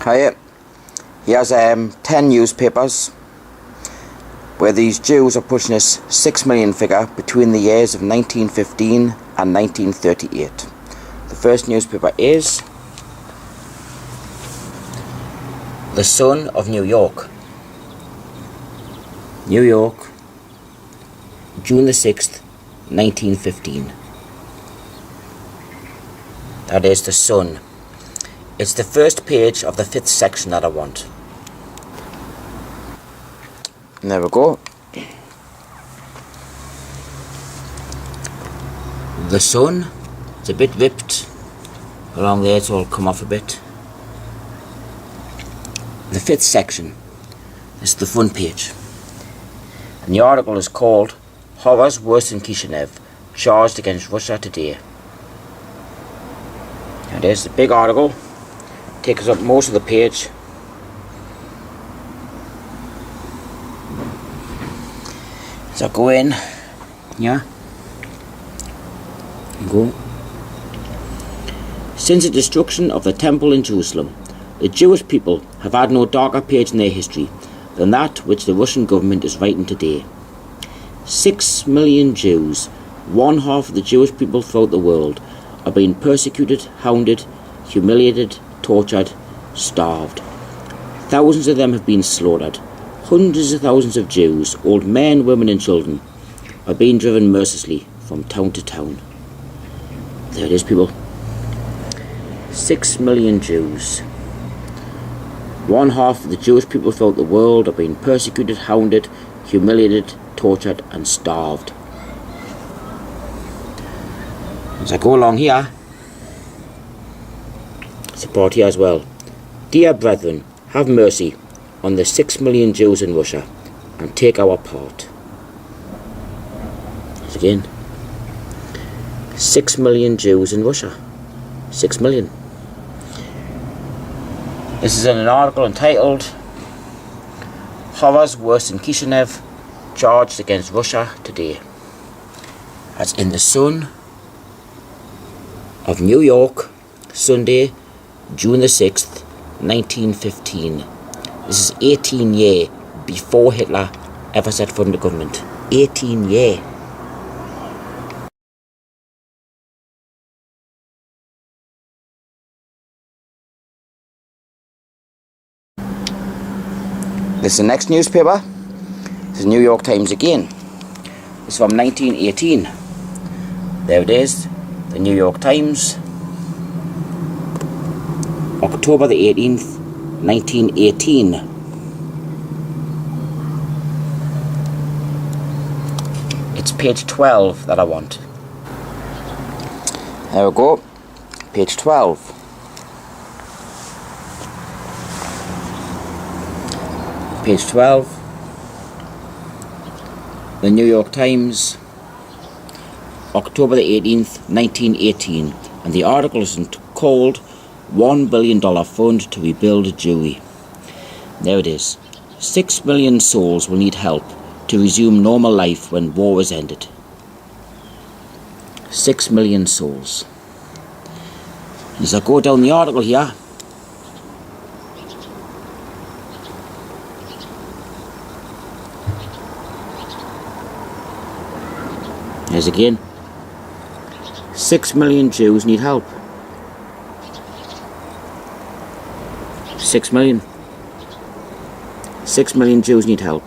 Hiya. Here's 10 newspapers where these Jews are pushing this 6 million figure between the years of 1915 and 1938. The first newspaper is The Sun of New York. New York, June the 6th, 1915. That is The Sun. It's the first page of the 5th section that I want. And there we go. The Sun. It's a bit ripped along there, it's all come off a bit. The 5th section. It's the front page. And the article is called Horrors Worse in Kishinev, Charged Against Russia Today. And there's the big article. Takes up most of the page. So go in. Yeah. Go. Since the destruction of the temple in Jerusalem, the Jewish people have had no darker page in their history than that which the Russian government is writing today. 6 million Jews, one half of the Jewish people throughout the world, are being persecuted, hounded, humiliated, tortured, starved. Thousands of them have been slaughtered. Hundreds of thousands of Jews, old men, women and children, are being driven mercilessly from town to town. There it is, people. 6 million Jews. One half of the Jewish people throughout the world are being persecuted, hounded, humiliated, tortured and starved. As I go along here, support here as well. Dear brethren, have mercy on the 6 million Jews in Russia and take our part. Once again, 6 million Jews in Russia. 6 million. This is in an article entitled Horrors Worse in Kishinev, Charged Against Russia Today. That's in The Sun of New York, Sunday, June the 6th, 1915. This is 18 years before Hitler ever set foot in the government. 18 years. This is the next newspaper. This is New York Times again. It's from 1918. There it is. The New York Times. October the 18th, 1918. It's page 12 that I want. There we go. Page 12. Page 12. The New York Times. October the 18th, 1918. And the article is called $1 billion fund to rebuild Jewry. There it is. 6 million souls will need help to resume normal life when war is ended. 6 million souls. As I go down the article here, there's again. 6 million Jews need help. 6 million. 6 million Jews need help.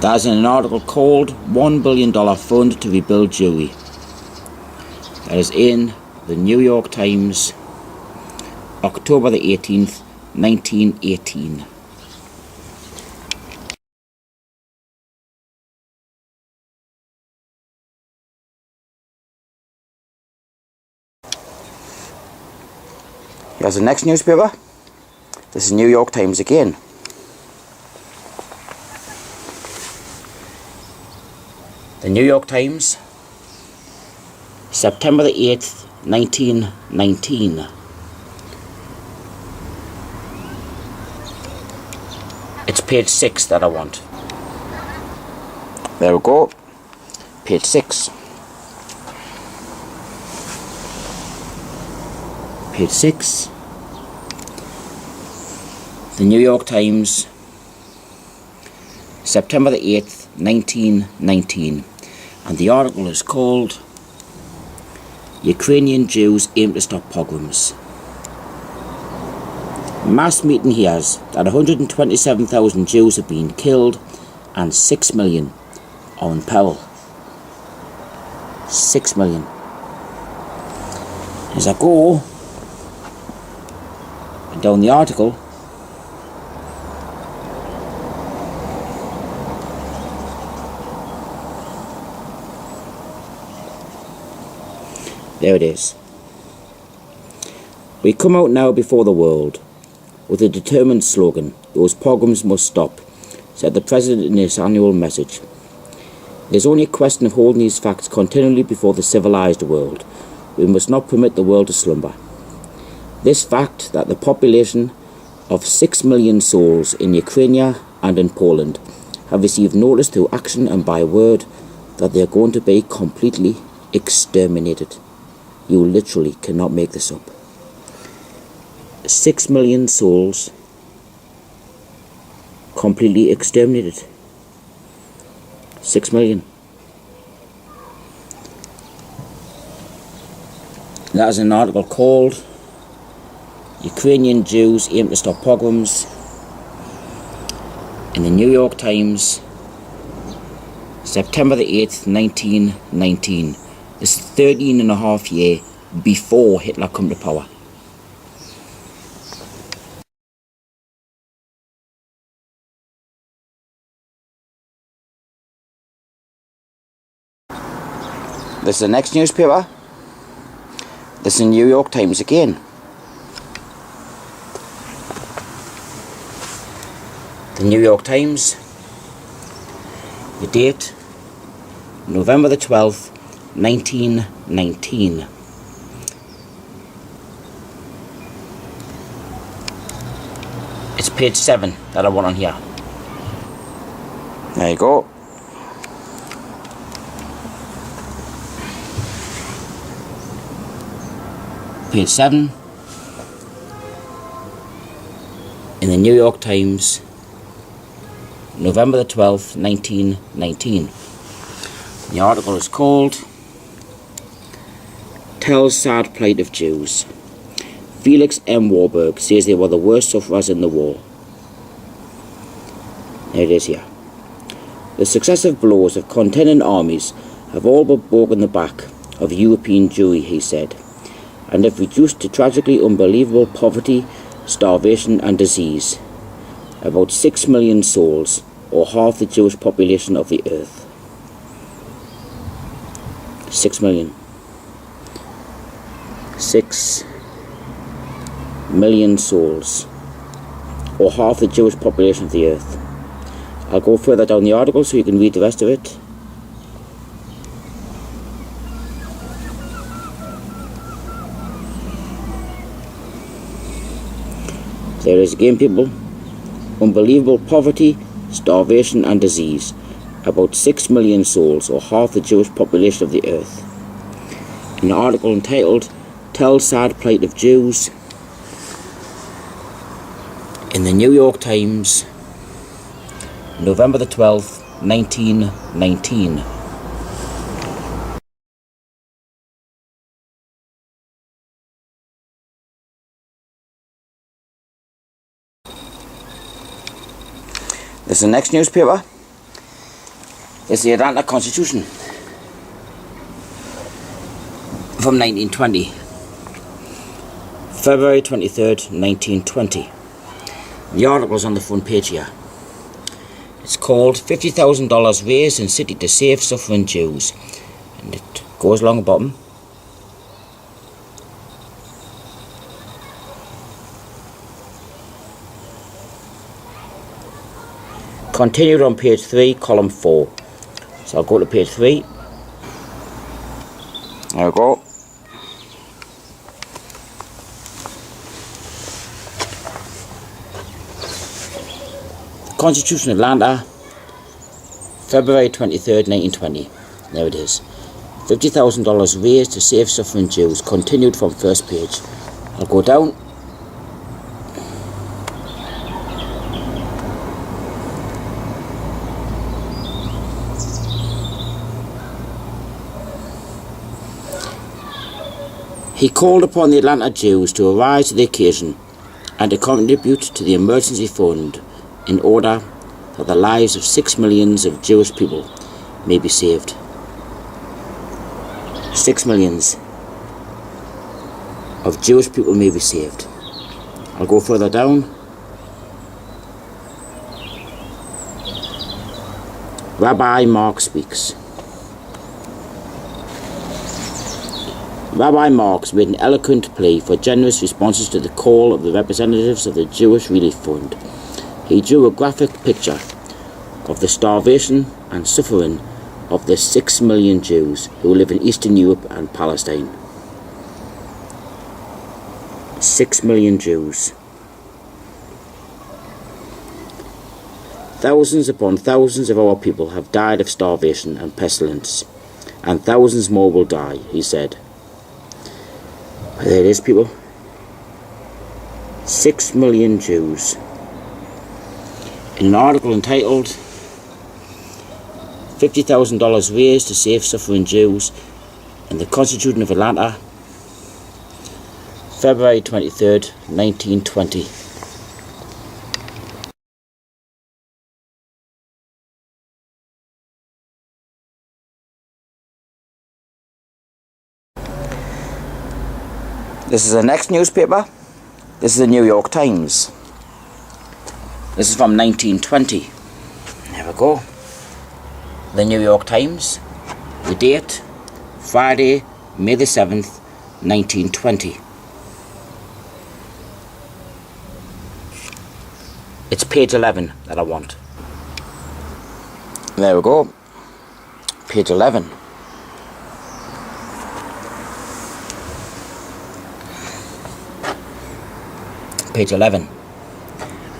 That's in an article called $1 billion fund to rebuild Jewry. That is in the New York Times, October the 18th, 1918. Here's the next newspaper. This is New York Times again. The New York Times, September the 8th, 1919. It's page 6 that I want. There we go. Page 6. Page 6. The New York Times, September the 8th, 1919. And the article is called Ukrainian Jews Aim to Stop Pogroms. Mass meeting hears that 127,000 Jews have been killed and 6 million are in peril. 6 million. As I go down the article, there it is. We come out now before the world with a determined slogan, "Those pogroms must stop," said the President in his annual message. It is only a question of holding these facts continually before the civilized world. We must not permit the world to slumber. This fact that the population of 6 million souls in Ukraine and in Poland have received notice through action and by word that they are going to be completely exterminated. You literally cannot make this up. 6 million souls completely exterminated. 6 million. That is an article called Ukrainian Jews Aim to Stop Pogroms in the New York Times, September the 8th, 1919. This is 13 and a half years before Hitler come to power. This is the next newspaper. This is the New York Times again. The New York Times. The date, November the 12th, 1919. It's page 7 that I want on here. There you go. Page 7 in the New York Times, November the 12th, 1919. The article is called Tells Sad Plight of Jews. Felix M. Warburg says they were the worst sufferers in the war. There it is here. The successive blows of contending armies have all but broken the back of European Jewry, he said, and have reduced to tragically unbelievable poverty, starvation and disease about 6 million souls, or half the Jewish population of the earth. 6 million. 6 million souls, or half the Jewish population of the earth. I'll go further down the article so you can read the rest of it. There is again, people. Unbelievable poverty, starvation and disease. About 6 million souls, or half the Jewish population of the earth. An article entitled Tell Sad Plight of Jews in the New York Times, November the 12th, 1919. This is the next newspaper. It's the Atlanta Constitution from 1920. February 23rd, 1920. The article is on the front page here. It's called $50,000 raised in city to save suffering Jews. And it goes along the bottom. Continued on page 3, column 4. So I'll go to page 3. There we go. Constitution Atlanta, February 23rd, 1920. There it is. $50,000 raised to save suffering Jews. Continued from first page. I'll go down. He called upon the Atlanta Jews to arise to the occasion and to contribute to the emergency fund in order that the lives of 6 million of Jewish people may be saved. 6 million of Jewish people may be saved. I'll go further down. Rabbi Mark speaks. Rabbi Marks made an eloquent plea for generous responses to the call of the representatives of the Jewish Relief Fund. He drew a graphic picture of the starvation and suffering of the 6 million Jews who live in Eastern Europe and Palestine. 6 million Jews. Thousands upon thousands of our people have died of starvation and pestilence, and thousands more will die, he said. There it is, people. 6 million Jews. In an article entitled $50,000 raised to save suffering Jews in the Constitution of Atlanta, February 23rd, 1920. This is the next newspaper. This is the New York Times. This is from 1920. There we go. The New York Times. The date, Friday, May the 7th, 1920. It's page 11 that I want. There we go. Page 11. Page 11.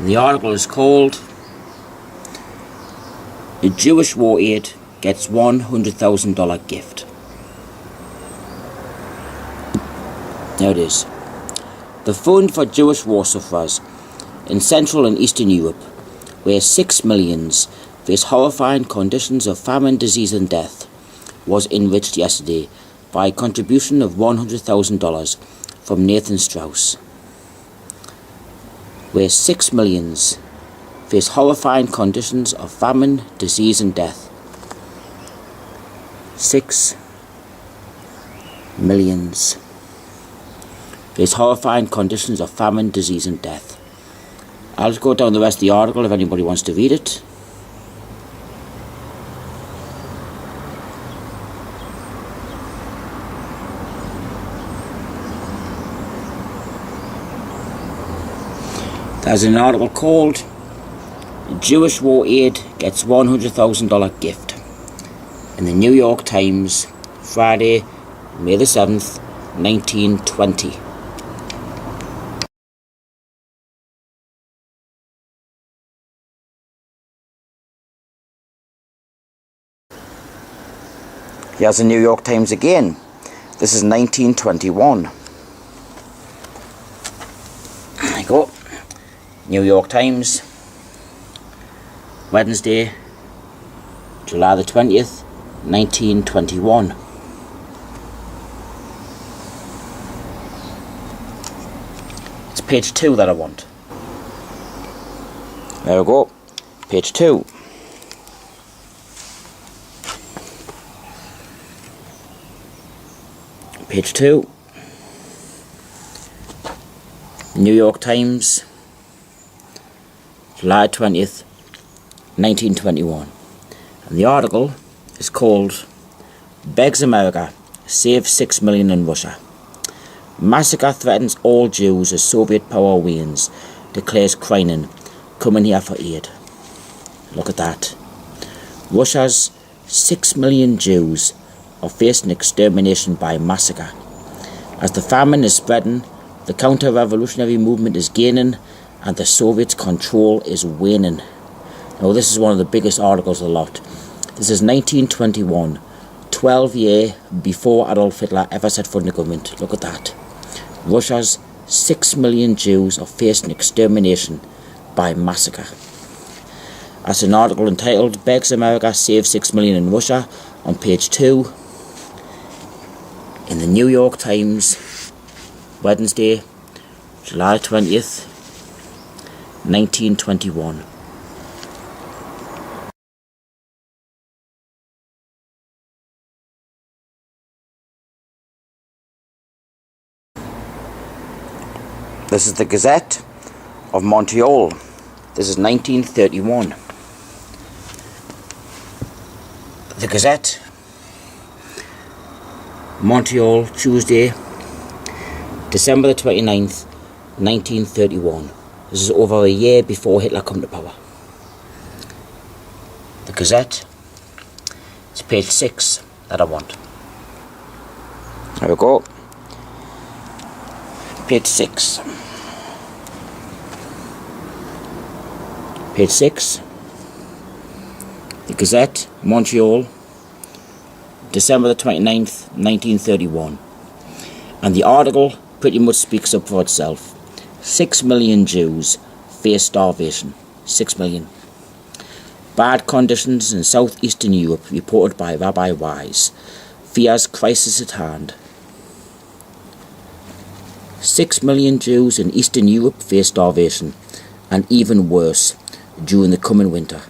The article is called "The Jewish War Aid Gets $100,000 Gift." There it is. The Fund for Jewish War Sufferers in Central and Eastern Europe, where 6 million face horrifying conditions of famine, disease and death, was enriched yesterday by a contribution of $100,000 from Nathan Strauss. Where 6 million face horrifying conditions of famine, disease and death. 6 million face horrifying conditions of famine, disease and death. I'll just go down the rest of the article if anybody wants to read it. There's an article called "Jewish War Aid Gets $100,000 Gift" in the New York Times, Friday, May the 7th, 1920. Here's the New York Times again. This is 1921. There you go. New York Times, Wednesday, July the 20th, 1921. It's page 2 that I want. There we go. Page 2. Page 2. New York Times, July 20th, 1921. And the article is called "Begs America, Save 6 Million in Russia. Massacre threatens all Jews as Soviet power wanes, declares Kreinin, coming here for aid." Look at that. Russia's 6 million Jews are facing extermination by massacre. As the famine is spreading, the counter-revolutionary movement is gaining, and the Soviets' control is waning. Now this is one of the biggest articles of the lot. This is 1921, 12 years before Adolf Hitler ever set foot in the government. Look at that. Russia's 6 million Jews are facing extermination by massacre. That's an article entitled "Begs America Save 6 Million in Russia" on page 2 in the New York Times, Wednesday, July 20th, 1921. This is the Gazette of Montreal. This is 1931. The Gazette, Montreal, Tuesday, December the 29th, 1931. This is over a year before Hitler come to power. The Gazette, it's page 6 that I want. There we go. Page 6. Page 6. The Gazette, Montreal, December the 29th, 1931. And the article pretty much speaks up for itself. 6 million Jews face starvation. 6 million. Bad conditions in southeastern Europe reported by Rabbi Wise. Fears crisis at hand. 6 million Jews in Eastern Europe face starvation, and even worse during the coming winter.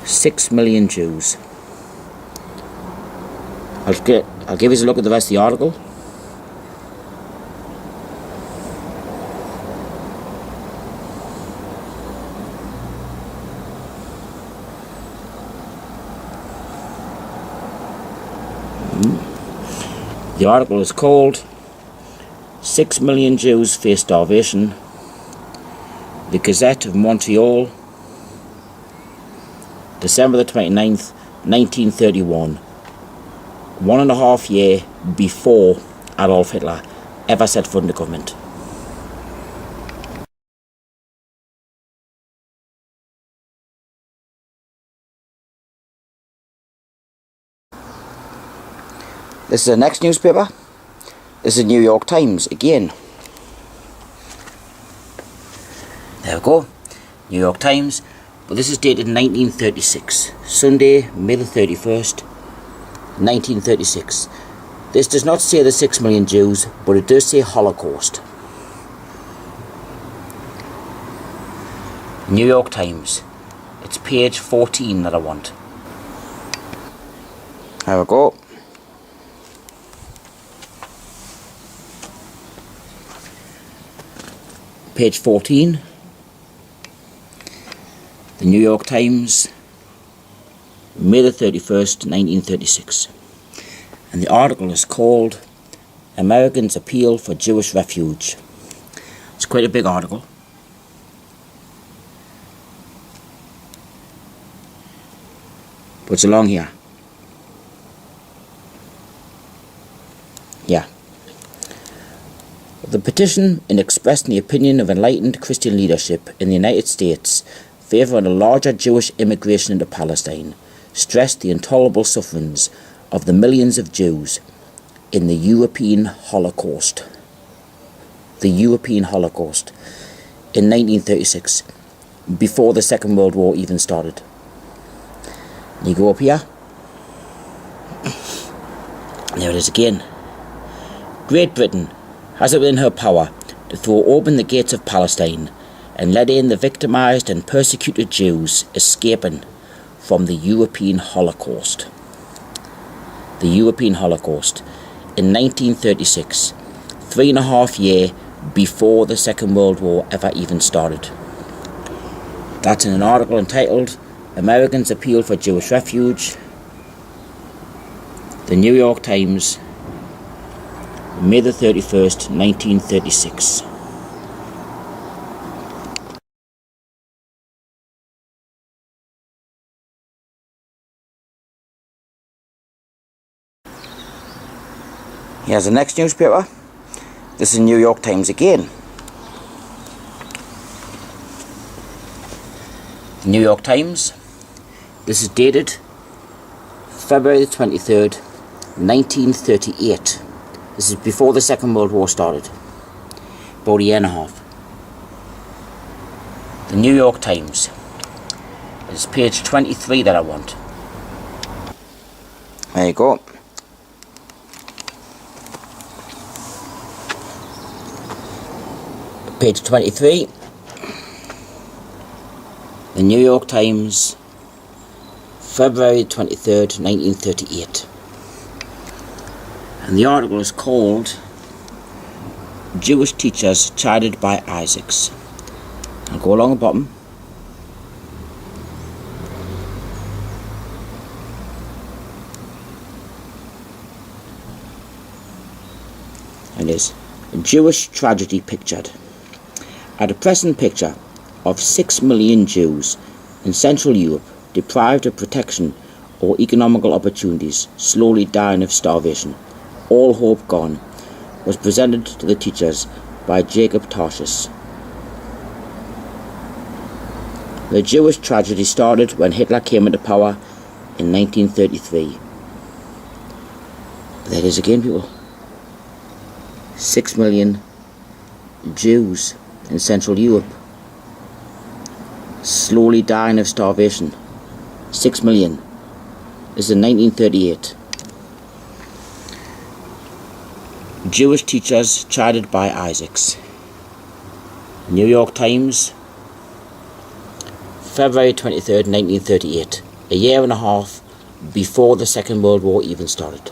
6 million Jews. I'll give you a look at the rest of the article. The article is called 6 million Jews face starvation. The Gazette of Montreal, December the 29th, 1931. 1.5 years before Adolf Hitler ever set foot in the government. This is the next newspaper. This is the New York Times again. There we go. New York Times. But this is dated 1936. Sunday, May the 31st, 1936. This does not say the 6 million Jews, but it does say Holocaust. New York Times. It's page 14 that I want. There we go. Page 14, the New York Times, May the 31st, 1936. And the article is called "Americans Appeal for Jewish Refuge." It's quite a big article. But it's along here. Yeah. The petition, in expressing the opinion of enlightened Christian leadership in the United States favouring a larger Jewish immigration into Palestine, stressed the intolerable sufferings of the millions of Jews in the European Holocaust. The European Holocaust in 1936, before the Second World War even started. You go up here. There it is again. Great Britain has it within her power to throw open the gates of Palestine and let in the victimised and persecuted Jews escaping from the European Holocaust. The European Holocaust in 1936, 3.5 years before the Second World War ever even started. That's in an article entitled "Americans Appeal for Jewish Refuge." The New York Times, May the 31st, 1936. Here's the next newspaper. This is New York Times again. The New York Times. This is dated February the 23rd, 1938. This is before the Second World War started. About a year and a half. The New York Times. It's page 23 that I want. There you go. Page 23. The New York Times, February 23rd, 1938. And the article is called Jewish Teachers Chided by Isaacs. I'll go along the bottom. And it is a Jewish tragedy pictured. A depressing picture of 6 million Jews in Central Europe deprived of protection or economical opportunities, slowly dying of starvation, all hope gone, was presented to the teachers by Jacob Tarshish. The Jewish tragedy started when Hitler came into power in 1933. There it is again, people. 6 million Jews in Central Europe, slowly dying of starvation. 6 million. This is in 1938. Jewish teachers chided by Isaacs. New York Times, February 23rd, 1938. A year and a half before the Second World War even started.